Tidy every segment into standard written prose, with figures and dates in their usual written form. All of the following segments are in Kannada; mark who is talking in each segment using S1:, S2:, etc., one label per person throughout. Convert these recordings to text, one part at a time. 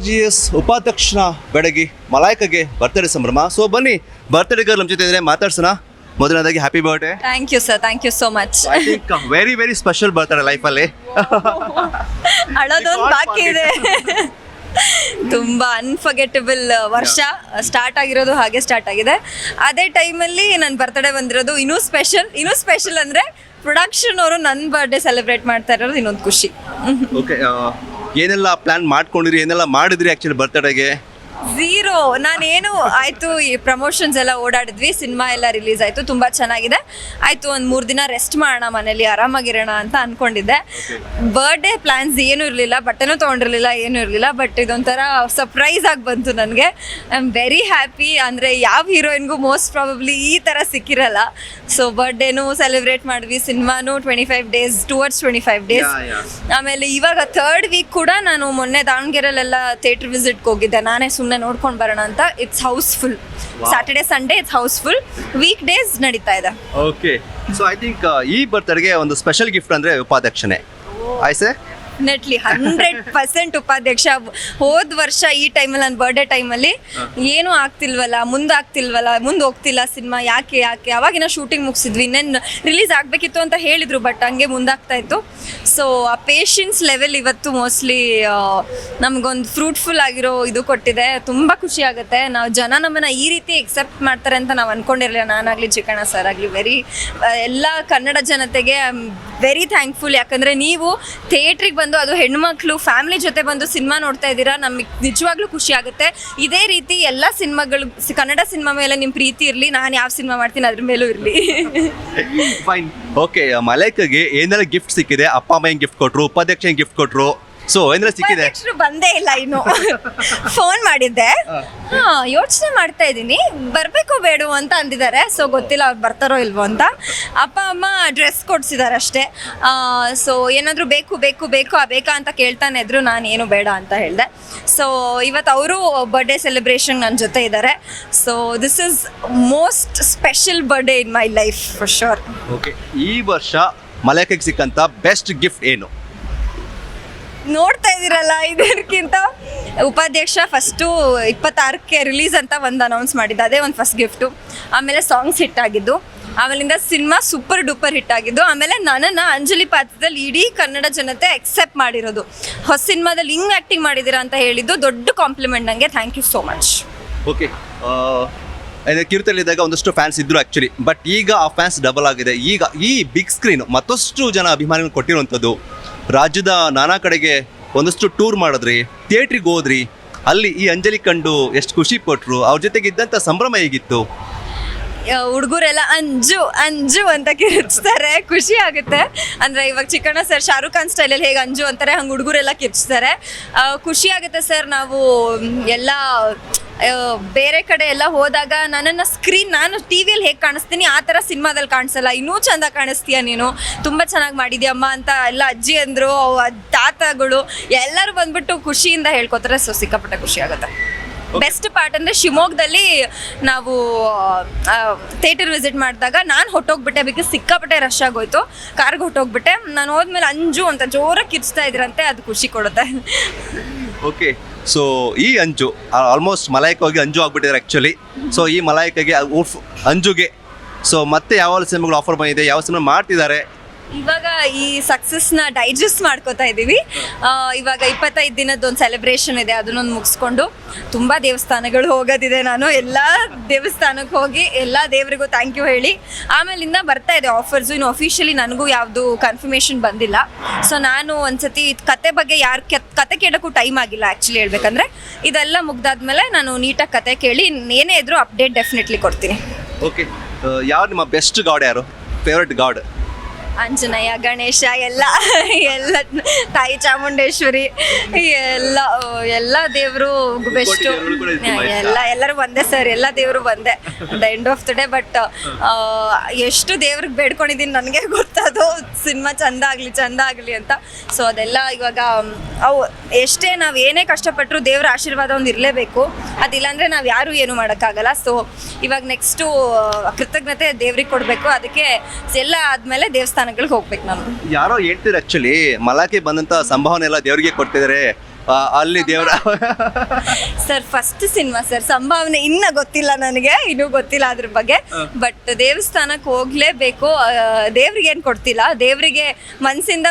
S1: ಗಾರ್ಜಿಯಸ್ ಉಪಾಧ್ಯಕ್ಷನ ಬೆಡಗಿ ಮಲಾಯ್ಕಗೆ ಬರ್ತ್ಡೇ ಸಂಭ್ರಮ. ಸೊ ಬನ್ನಿ, ಬರ್ತ್ಡೇ ಗರ್ಲ್ ನಮ್ಮ ಜೊತೆ ಇದ್ರೆ ಮಾತಾಡ್ಸೋಣ. ಮೊದಲನೇದಾಗಿ happy birthday.
S2: Thank you sir, thank you so much.
S1: I think very very special birthday ಲೈಫಲ್ಲಿ.
S2: ಅಳೋದೊಂದು ಬಾಕಿ ಇದೆ. ತುಂಬಾ ಅನ್ಫರ್ಗೆಟಬಲ್ ವರ್ಷ ಸ್ಟಾರ್ಟ್ ಆಗಿರೋದು ಹಾಗೆ ಸ್ಟಾರ್ಟ್ ಆಗಿದೆ. ಅದೇ ಟೈಮಲ್ಲಿ ನನ್ನ ಬರ್ತ್ಡೇ ಬಂದಿರೋದು ಇನ್ನೂ ಸ್ಪೆಷಲ್ ಅಂದರೆ ಪ್ರೊಡಕ್ಷನ್ ಅವರು ನನ್ನ ಬರ್ಡೇ ಸೆಲೆಬ್ರೇಟ್ ಮಾಡ್ತಾ ಇರೋದು ಇನ್ನೊಂದು ಖುಷಿ.
S1: ಓಕೆ, ಏನೆಲ್ಲ ಪ್ಲಾನ್ ಮಾಡ್ಕೊಂಡಿರಿ, ಏನೆಲ್ಲ ಮಾಡಿದ್ರಿ ಆ್ಯಕ್ಚುಲಿ ಬರ್ತ್ಡೇಗೆ?
S2: ಝೀರೋ. ನಾನೇನು ಆಯಿತು, ಈ ಪ್ರಮೋಷನ್ಸ್ ಎಲ್ಲ ಓಡಾಡಿದ್ವಿ, ಸಿನಿಮಾ ಎಲ್ಲ ರಿಲೀಸ್ ಆಯಿತು, ತುಂಬ ಚೆನ್ನಾಗಿದೆ. ಆಯಿತು, ಒಂದು 3 ದಿನ ರೆಸ್ಟ್ ಮಾಡೋಣ ಮನೇಲಿ, ಆರಾಮಾಗಿರೋಣ ಅಂತ ಅಂದ್ಕೊಂಡಿದ್ದೆ. ಬರ್ಡೇ ಪ್ಲ್ಯಾನ್ಸ್ ಏನೂ ಇರಲಿಲ್ಲ, ಬಟ್ಟೆನೂ ತೊಗೊಂಡಿರಲಿಲ್ಲ, ಏನೂ ಇರಲಿಲ್ಲ. ಬಟ್ ಇದೊಂಥರ ಸರ್ಪ್ರೈಸ್ ಆಗಿ ಬಂತು ನನಗೆ. I am very happy. ಅಂದರೆ ಯಾವ ಹೀರೋಯಿನ್ಗೂ ಮೋಸ್ಟ್ ಪ್ರಾಬಬ್ಲಿ ಈ ಥರ ಸಿಕ್ಕಿರಲ್ಲ. ಸೊ ಬರ್ಡೇನೂ ಸೆಲೆಬ್ರೇಟ್ ಮಾಡಿದ್ವಿ, ಸಿನಿಮಾನು 25 ಡೇಸ್ ಟುವರ್ಡ್ಸ್ 25 ಡೇಸ್. ಆಮೇಲೆ ಇವಾಗ 3rd ವೀಕ್ ಕೂಡ ನಾನು ಮೊನ್ನೆ ದಾವಣಗೆರೆಲೆಲ್ಲ ಥಿಯೇಟ್ರ್ ವಿಸಿಟ್ಗೆ ಹೋಗಿದ್ದೆ, ನಾನೇ ಸುಮ್ಮನೆ ನೋಡ್ಕೊಂಡು ಬರೋಣ ಅಂತ. It's housefull. Saturday Sunday it's housefull. Weekdays ನಡೀತಾ ಇದೆ.
S1: ಓಕೆ, ಸೊ ಐ ಥಿಂಕ್ ಈ ಬರ್ತ್ಡೇಗೆ ಒಂದು ಸ್ಪೆಷಲ್ ಗಿಫ್ಟ್ ಅಂದರೆ ಉಪಾಧ್ಯಕ್ಷನೇ. ಆಯ್ಸೆ
S2: ಡೆಫಿನೆಟ್ಲಿ 100% ಉಪಾಧ್ಯಕ್ಷ. ಹೋದ ವರ್ಷ ಈ ಟೈಮಲ್ಲಿ, ನನ್ನ ಬರ್ಡೇ ಟೈಮಲ್ಲಿ ಏನೂ ಆಗ್ತಿಲ್ವಲ್ಲ, ಮುಂದೆ ಹೋಗ್ತಿಲ್ಲ ಸಿನಿಮಾ, ಯಾಕೆ ಅವಾಗಿನ ಶೂಟಿಂಗ್ ಮುಗಿಸಿದ್ವಿ, ಇನ್ನೇನು ರಿಲೀಸ್ ಆಗಬೇಕಿತ್ತು ಅಂತ ಹೇಳಿದರು, ಬಟ್ ಹಂಗೆ ಮುಂದಾಗ್ತಾ ಇತ್ತು. ಸೊ ಆ ಪೇಷನ್ಸ್ ಲೆವೆಲ್ ಇವತ್ತು ಮೋಸ್ಟ್ಲಿ ನಮಗೊಂದು ಫ್ರೂಟ್ಫುಲ್ ಆಗಿರೋ ಇದು ಕೊಟ್ಟಿದೆ. ತುಂಬ ಖುಷಿ ಆಗುತ್ತೆ. ನಾವು ಜನ ನಮ್ಮನ್ನು ಈ ರೀತಿ ಎಕ್ಸೆಪ್ಟ್ ಮಾಡ್ತಾರೆ ಅಂತ ನಾವು ಅಂದ್ಕೊಂಡಿರಲಿಲ್ಲ. ನಾನಾಗಲಿ, ಚಿಕ್ಕಣ್ಣ ಸರ್ ಆಗಲಿ, ಎಲ್ಲ ಕನ್ನಡ ಜನತೆಗೆ ಐ ಆಮ್ ವೆರಿ ಥ್ಯಾಂಕ್ಫುಲ್. ಯಾಕಂದರೆ ನೀವು ಥಿಯೇಟ್ರಿಗೆ ಬಂದು, ಅದು ಹೆಣ್ಮಕ್ಳು ಫ್ಯಾಮಿಲಿ ಜೊತೆ ಬಂದು ಸಿನಿಮಾ ನೋಡ್ತಾ ಇದ್ದೀರಾ, ನಮಗೆ ನಿಜವಾಗ್ಲೂ ಖುಷಿ ಆಗುತ್ತೆ. ಇದೇ ರೀತಿ ಎಲ್ಲ ಸಿನಿಮಾಗಳು, ಕನ್ನಡ ಸಿನಿಮಾ ಮೇಲೆ ನಿಮ್ಮ ಪ್ರೀತಿ ಇರಲಿ. ನಾನು ಯಾವ ಸಿನಿಮಾ ಮಾಡ್ತೀನಿ ಅದ್ರ ಮೇಲೂ ಇರಲಿ.
S1: ಫೈನ್. ಓಕೆ, ಮಲೈಕಗೆ ಏನೆಲ್ಲ ಗಿಫ್ಟ್ ಸಿಕ್ಕಿದೆ? ಅಪ್ಪ ಅಮ್ಮ ಹೆಂಗೆ ಗಿಫ್ಟ್ ಕೊಟ್ಟರು, ಉಪಾಧ್ಯಕ್ಷ ಹೆಂಗೆ ಗಿಫ್ಟ್ ಕೊಟ್ಟರು? ಸೊ ಏನೆಲ್ಲ ಸಿಕ್ಕಿದೆ?
S2: ಬಂದೇ ಇಲ್ಲ ಇನ್ನು. ಫೋನ್ ಮಾಡಿದ್ದೆ, ಯೋಚನೆ ಮಾಡ್ತಾ ಇದ್ದೀನಿ, ಬರಬೇಕು ಬೇಡು ಅಂತ ಅಂದಿದ್ದಾರೆ. ಸೊ ಗೊತ್ತಿಲ್ಲ ಅವ್ರು ಬರ್ತಾರೋ ಇಲ್ವೋ ಅಂತ. ಅಪ್ಪ ಅಮ್ಮ ಡ್ರೆಸ್ ಕೊಡ್ಸಿದ್ದಾರೆ ಅಷ್ಟೇ. ಸೊ ಏನಾದರೂ ಬೇಕಾ ಅಂತ ಕೇಳ್ತಾನೆ ಇದ್ರು, ನಾನು ಏನು ಬೇಡ ಅಂತ ಹೇಳಿದೆ. ಸೊ ಇವತ್ತು ಅವರು ಬರ್ಡೇ ಸೆಲೆಬ್ರೇಷನ್ ನನ್ನ ಜೊತೆ ಇದ್ದಾರೆ. So this is most special birthday in my life for sure.
S1: Okay, ಈ ವರ್ಷ ಮಲೈಕಗೆ ಸಿಕ್ಕಂತ ಬೆಸ್ಟ್ ಗಿಫ್ಟ್ ಏನು?
S2: ನೋಡ್ತಾ ಇದ್ದೀರಲ್ಲ, ಇದಕ್ಕಿಂತ ಉಪಾಧ್ಯಕ್ಷ ಫಸ್ಟು 26ಕ್ಕೆ ರಿಲೀಸ್ ಅಂತ ಒಂದು ಅನೌನ್ಸ್ ಮಾಡಿದ್ದು, ಅದೇ ಒಂದು ಫಸ್ಟ್ ಗಿಫ್ಟು. ಆಮೇಲೆ ಸಾಂಗ್ಸ್ ಹಿಟ್ ಆಗಿದ್ದು, ಆಮೇಲಿಂದ ಸಿನಿಮಾ ಸೂಪರ್ ಡೂಪರ್ ಹಿಟ್ ಆಗಿದ್ದು. ಆಮೇಲೆ ನನ್ನನ್ನು ಅಂಜಲಿ ಪಾತ್ರದಲ್ಲಿ ಇಡೀ ಕನ್ನಡ ಜನತೆ ಎಕ್ಸೆಪ್ಟ್ ಮಾಡಿರೋದು. ಹೊಸ ಸಿನಿಮಾದಲ್ಲಿ ಹಿಂಗೆ ಆ್ಯಕ್ಟಿಂಗ್ ಮಾಡಿದ್ದೀರಾ ಅಂತ ಹೇಳಿದ್ದು ದೊಡ್ಡ ಕಾಂಪ್ಲಿಮೆಂಟ್ ನನಗೆ. Thank you so much.
S1: Okay, ಕಿರುತೆಲಿದ್ದಾಗ ಒಂದಷ್ಟು ಫ್ಯಾನ್ಸ್ ಇದ್ರು ಆ್ಯಕ್ಚುಲಿ, ಬಟ್ ಈಗ ಆ ಫ್ಯಾನ್ಸ್ ಡಬಲ್ ಆಗಿದೆ. ಈಗ ಈ ಬಿಗ್ ಸ್ಕ್ರೀನ್ ಮತ್ತಷ್ಟು ಜನ ಅಭಿಮಾನಿಗಳು ಕೊಟ್ಟಿರುವಂಥದ್ದು. ರಾಜ್ಯದ ನಾನಾ ಕಡೆಗೆ ಒಂದಷ್ಟು ಟೂರ್ ಮಾಡಿದ್ರಿ, ಥಿಯೇಟ್ರಿಗೆ ಹೋದ್ರಿ, ಅಲ್ಲಿ ಈ ಅಂಜಲಿ ಕಂಡು ಎಷ್ಟು ಖುಷಿ ಪಟ್ಟರು, ಅವ್ರ ಜೊತೆಗೆ ಇದ್ದಂಥ ಸಂಭ್ರಮ ಹೇಗಿತ್ತು?
S2: ಹುಡುಗರೆಲ್ಲ ಅಂಜು ಅಂತ ಕಿರ್ಚ್ತಾರೆ, ಖುಷಿ ಆಗುತ್ತೆ. ಅಂದರೆ ಇವಾಗ ಚಿಕ್ಕಣ್ಣ ಸರ್ ಶಾರುಖ್ ಖಾನ್ ಸ್ಟೈಲಲ್ಲಿ ಹೇಗೆ ಅಂಜು ಅಂತಾರೆ, ಹಂಗೆ ಹುಡುಗರೆಲ್ಲ ಕಿರ್ಚ್ತಾರೆ. ಖುಷಿ ಆಗುತ್ತೆ ಸರ್. ನಾವು ಎಲ್ಲ ಬೇರೆ ಕಡೆ ಎಲ್ಲ ಹೋದಾಗ ನಾನು ಟಿ ವಿಯಲ್ಲಿ ಹೇಗೆ ಕಾಣಿಸ್ತೀನಿ ಆ ಥರ ಸಿನಿಮಾದಲ್ಲಿ ಕಾಣಿಸಲ್ಲ. ಇನ್ನೂ ಚೆಂದ ಕಾಣಿಸ್ತೀಯ ನೀನು, ತುಂಬ ಚೆನ್ನಾಗಿ ಮಾಡಿದ್ಯಮ್ಮ ಅಂತ ಎಲ್ಲ ಅಜ್ಜಿ ಅಂದರು, ತಾತಗಳು ಎಲ್ಲರೂ ಬಂದ್ಬಿಟ್ಟು ಖುಷಿಯಿಂದ ಹೇಳ್ಕೊತಾರೆ. ಸೊ ಸಿಕ್ಕಾಪಟ್ಟೆ ಖುಷಿ ಆಗುತ್ತೆ. ಬೆಸ್ಟ್ ಪಾರ್ಟ್ ಅಂದರೆ ಶಿವಮೊಗ್ಗದಲ್ಲಿ ನಾವು ಥಿಯೇಟರ್ ವಿಸಿಟ್ ಮಾಡಿದಾಗ ನಾನು ಹೊಟ್ಟೋಗ್ಬಿಟ್ಟೆ, ಬಿಕಾಸ್ ಸಿಕ್ಕಾಪಟ್ಟೆ ರಶ್ ಆಗೋಯ್ತು. ಕಾರ್ಗೆ ಹೊಟ್ಟೋಗ್ಬಿಟ್ಟೆ. ನಾನು ಹೋದ್ಮೇಲೆ ಅಂಜು ಅಂತ ಜೋರಾಗಿ ಕಿರ್ಚ್ತಾ ಇದ್ರಂತೆ, ಅದು ಖುಷಿ ಕೊಡುತ್ತೆ.
S1: ಓಕೆ, ಸೊ ಈ ಅಂಜು ಆಲ್ಮೋಸ್ಟ್ ಮಲಾಯ್ಕಾಗಿ ಅಂಜು ಆಗ್ಬಿಟ್ಟಿದ್ದಾರೆ ಆ್ಯಕ್ಚುಲಿ. ಸೊ ಈ ಮಲಾಯ್ಕಾಗೆ ಅಂಜುಗೆ ಸೊ ಮತ್ತೆ ಯಾವ ಸಿನಿಮಾಗಳು ಆಫರ್ ಬಂದಿದೆ, ಯಾವ ಸಿನಿಮಾ ಮಾಡ್ತಿದ್ದಾರೆ?
S2: ಇವಾಗ ಈ ಸಕ್ಸಸ್ನ ಡೈಜೆಸ್ಟ್ ಮಾಡ್ಕೋತಾ ಇದ್ದೀವಿ. ಇವಾಗ 25 ದಿನದೊಂದು ಸೆಲೆಬ್ರೇಷನ್ ಇದೆ, ಅದನ್ನೊಂದು ಮುಗಿಸ್ಕೊಂಡು ತುಂಬ ದೇವಸ್ಥಾನಗಳು ಹೋಗೋದಿದೆ. ನಾನು ಎಲ್ಲ ದೇವಸ್ಥಾನಕ್ಕೆ ಹೋಗಿ ಎಲ್ಲ ದೇವರಿಗೂ ಥ್ಯಾಂಕ್ ಯು ಹೇಳಿ ಆಮೇಲಿಂದ ಬರ್ತಾ ಇದೆ ಆಫರ್ಸು. ಇನ್ನು ಅಫಿಷಿಯಲಿ ನನಗೂ ಯಾವುದು ಕನ್ಫರ್ಮೇಷನ್ ಬಂದಿಲ್ಲ. ಸೊ ನಾನು ಒಂದ್ಸತಿ ಕತೆ ಬಗ್ಗೆ ಕತೆ ಕೇಳೋಕ್ಕೂ ಟೈಮ್ ಆಗಿಲ್ಲ ಆ್ಯಕ್ಚುಲಿ ಹೇಳ್ಬೇಕಂದ್ರೆ. ಇದೆಲ್ಲ ಮುಗ್ದಾದ್ಮೇಲೆ ನಾನು ನೀಟಾಗಿ ಕತೆ ಕೇಳಿ ಏನೇ ಇದ್ರೂ ಅಪ್ಡೇಟ್ ಡೆಫಿನೆಟ್ಲಿ ಕೊಡ್ತೀನಿ.
S1: ಓಕೆ, ಯಾರು ನಿಮ್ಮ ಬೆಸ್ಟ್ ಗಾಡ್, ಯಾರು ಫೇವ್ರೆಟ್ ಗಾಡ್?
S2: ಆಂಜನೇಯ, ಗಣೇಶ, ಎಲ್ಲ ತಾಯಿ ಚಾಮುಂಡೇಶ್ವರಿ, ಎಲ್ಲ ದೇವರು ಬೆಸ್ಟು. ಎಲ್ಲರೂ ಒಂದೇ ಸರ್, ಎಲ್ಲ ದೇವರು ಒಂದೇ the end of the day. But ಎಷ್ಟು ದೇವ್ರಿಗೆ ಬೇಡ್ಕೊಂಡಿದ್ದೀನಿ ನನಗೆ ಗೊತ್ತದು, ಸಿನಿಮಾ ಚಂದ ಆಗಲಿ ಅಂತ. ಸೊ ಅದೆಲ್ಲ ಇವಾಗ ಅವು ಎಷ್ಟೇ ನಾವು ಏನೇ ಕಷ್ಟಪಟ್ಟರು ದೇವ್ರ ಆಶೀರ್ವಾದ ಒಂದು ಇರಲೇಬೇಕು. ಅದಿಲ್ಲಾಂದರೆ ನಾವು ಯಾರೂ ಏನು ಮಾಡೋಕ್ಕಾಗಲ್ಲ. ಸೊ ಇವಾಗ ನೆಕ್ಸ್ಟು ಕೃತಜ್ಞತೆ ದೇವ್ರಿಗೆ ಕೊಡಬೇಕು. ಅದಕ್ಕೆ ಎಲ್ಲ ಆದಮೇಲೆ ದೇವಸ್ಥಾನಗಳಿಗೆ ಹೋಗ್ಬೇಕು. ನಾನು
S1: ಯಾರೋ ಹೇಳ್ತೀರಿ ಆ್ಯಕ್ಚುಲಿ ಮಲಾಕೆ ಬಂದಂಥ ಸಂಭಾವನೆ ಎಲ್ಲ ದೇವರಿಗೆ ಕೊಡ್ತಿದ್ದಾರೆ, ಅಲ್ಲಿ ದೇವರ
S2: ಸರ್ ಫಸ್ಟ್ ಸಿನಿಮಾ ಸರ್, ಸಂಭಾವನೆ ಇನ್ನ ಗೊತ್ತಿಲ್ಲ ನನಗೆ, ಇನ್ನೂ ಗೊತ್ತಿಲ್ಲ ಅದ್ರ ಬಗ್ಗೆ. ಬಟ್ ದೇವಸ್ಥಾನಕ್ಕೆ ಹೋಗ್ಲೇಬೇಕು. ದೇವ್ರಿಗೆ ಏನು ಕೊಡ್ತಿಲ್ಲ, ದೇವರಿಗೆ ಮನ್ಸಿಂದ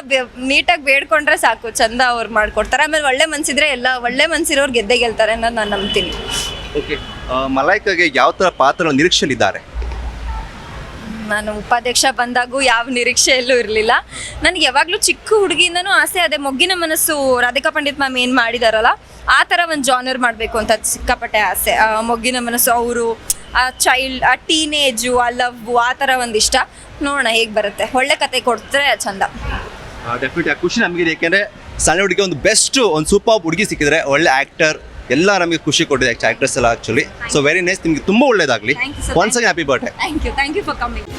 S2: ನೀಟಾಗಿ ಬೇಡ್ಕೊಂಡ್ರೆ ಸಾಕು, ಚಂದ ಅವ್ರು ಮಾಡ್ಕೊಡ್ತಾರೆ. ಆಮೇಲೆ ಒಳ್ಳೆ ಮನ್ಸಿದ್ರೆ ಎಲ್ಲ ಒಳ್ಳೆ ಮನ್ಸಿರೋರು ಗೆದ್ದೇ ಗೆಲ್ತಾರೆ ಅನ್ನೋದು ನಾನು ನಂಬ್ತೀನಿ.
S1: ಓಕೆ, ಮಲೈಕಾಗೆ ಯಾವ ಥರ ಪಾತ್ರ ನಿರೀಕ್ಷೆಲಿದ್ದಾರೆ?
S2: ನಾನು ಉಪಾಧ್ಯಕ್ಷ ಬಂದಾಗೂ ಯಾವ ನಿರೀಕ್ಷೆಯಲ್ಲೂ ಇರಲಿಲ್ಲ. ನನಗೆ ಯಾವಾಗಲೂ ಚಿಕ್ಕ ಹುಡುಗಿಯಿಂದನೂ ಆಸೆ ಅದೇ, ಮೊಗ್ಗಿನ ಮನಸ್ಸು ರಾಧಿಕಾ ಪಂಡಿತ್ ಮ್ಯಾಮ್ ಏನು ಮಾಡಿದಾರಲ್ಲ ಆ ಥರ ಒಂದು ಜಾನರ್ ಮಾಡಬೇಕು ಅಂತ ಸಿಕ್ಕಾಪಟ್ಟೆ ಆಸೆ. ಮೊಗ್ಗಿನ ಮನಸ್ಸು, ಅವರು ಆ ಚೈಲ್ಡ್, ಆ ಟೀನೇಜು, ಆ ಲವ್, ಆ ಥರ ಒಂದಿಷ್ಟ. ನೋಡೋಣ ಹೇಗೆ ಬರುತ್ತೆ. ಒಳ್ಳೆ ಕತೆ ಕೊಡ್ತಾರೆ ಚಂದ.
S1: ಡೆಫಿನೆಟ್ ಖುಷಿ ನಮಗಿದೆ, ಯಾಕೆಂದರೆ ಸಣ್ಣ ಹುಡುಗಿ ಒಂದು ಬೆಸ್ಟ್ ಒಂದು ಸೂಪರ್ ಹುಡುಗಿ ಸಿಕ್ಕಿದ್ರೆ, ಒಳ್ಳೆ ಆ್ಯಕ್ಟರ್ ಎಲ್ಲ ನಮಗೆ ಖುಷಿ ಕೊಟ್ಟಿದೆ ಆ್ಯಕ್ಟ್ರೆಸ್ ಎಲ್ಲ ಆ್ಯಕ್ಚುಲಿ. ಸೊ ವೆರಿ ನೈಸ್, ನಿಮಗೆ ತುಂಬ ಒಳ್ಳೇದಾಗಲಿ.
S2: Thank you, sir.
S1: Once again happy birthday.
S2: Thank you for coming.